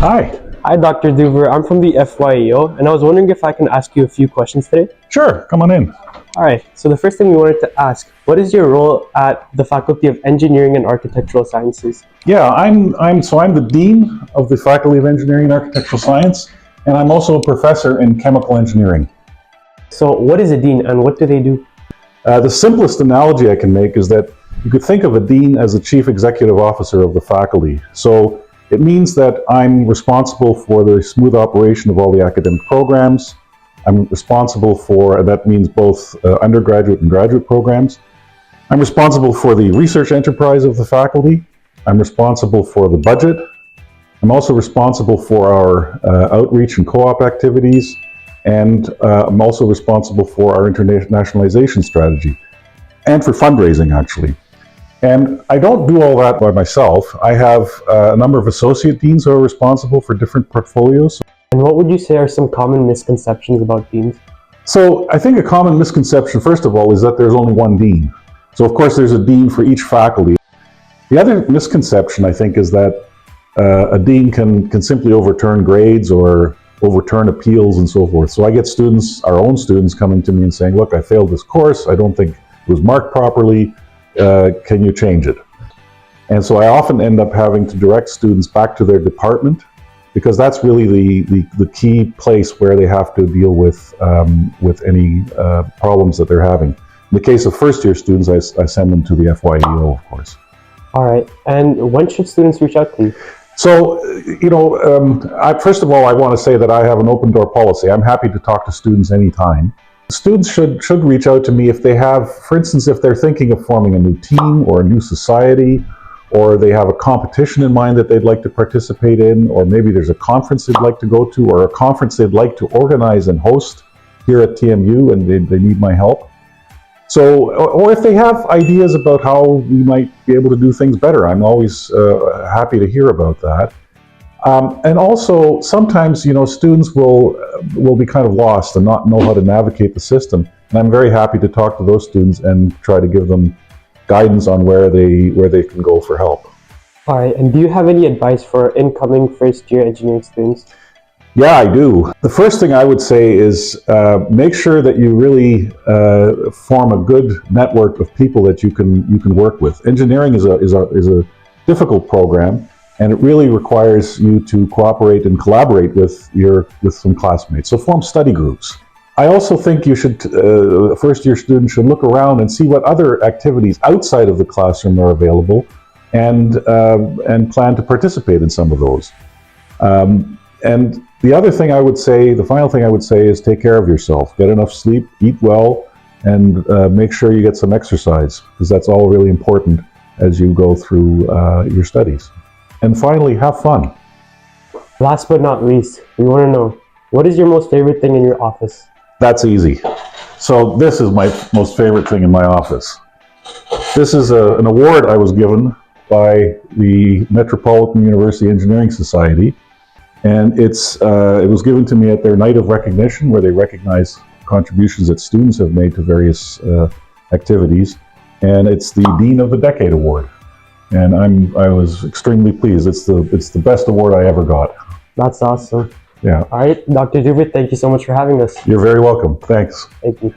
Hi. Hi, Dr. Duever. I'm from the FYEO, and I was wondering if I can ask you a few questions today. Sure, come on in. All right, so the first thing we wanted to ask, what is your role at the Faculty of Engineering and Architectural Sciences? Yeah, I'm the Dean of the Faculty of Engineering and Architectural Science, and I'm also a professor in chemical engineering. So what is a dean and what do they do? The simplest analogy I can make is that you could think of a dean as the chief executive officer of the faculty. So it means that I'm responsible for the smooth operation of all the academic programs. I'm responsible for, and that means both undergraduate and graduate programs. I'm responsible for the research enterprise of the faculty. I'm responsible for the budget. I'm also responsible for our outreach and co-op activities. And I'm also responsible for our internationalization strategy and for fundraising, actually. And I don't do all that by myself. I have a number of associate deans who are responsible for different portfolios. And what would you say are some common misconceptions about deans? So I think a common misconception, first of all, is that there's only one dean. So of course there's a dean for each faculty. The other misconception, I think, is that a dean can simply overturn grades or overturn appeals and so forth. So I get students, our own students, coming to me and saying, look, I failed this course, I don't think it was marked properly, can you change it? And so I often end up having to direct students back to their department, because that's really the key place where they have to deal with any problems that they're having. In the case of first year students, I send them to the FYEO, of course. All right, and when should students reach out to you? So, first of all, I want to say that I have an open door policy. I'm happy to talk to students anytime. Students should reach out to me if they have, for instance, if they're thinking of forming a new team or a new society, or they have a competition in mind that they'd like to participate in, or maybe there's a conference they'd like to go to, or a conference they'd like to organize and host here at TMU and they need my help. So, or if they have ideas about how we might be able to do things better, I'm always happy to hear about that. And also, sometimes, students will be kind of lost and not know how to navigate the system. And I'm very happy to talk to those students and try to give them guidance on where they can go for help. All right, and do you have any advice for incoming first-year engineering students? Yeah, I do. The first thing I would say is make sure that you really form a good network of people that you can work with. Engineering is a difficult program, and it really requires you to cooperate and collaborate with some classmates. So form study groups. I also think you should, a first-year student should look around and see what other activities outside of the classroom are available, and plan to participate in some of those. And the other thing I would say, the final thing I would say, is take care of yourself. Get enough sleep, eat well, and make sure you get some exercise, because that's all really important as you go through your studies. And finally, have fun. Last but not least, we want to know, what is your most favorite thing in your office? That's easy. So this is my most favorite thing in my office. This is an award I was given by the Metropolitan University Engineering Society. And it was given to me at their night of recognition, where they recognize contributions that students have made to various activities. And it's the Dean of the Decade Award. And I was extremely pleased. It's the best award I ever got. That's awesome. Yeah. All right, Dr. Duever, thank you so much for having us. You're very welcome. Thanks. Thank you.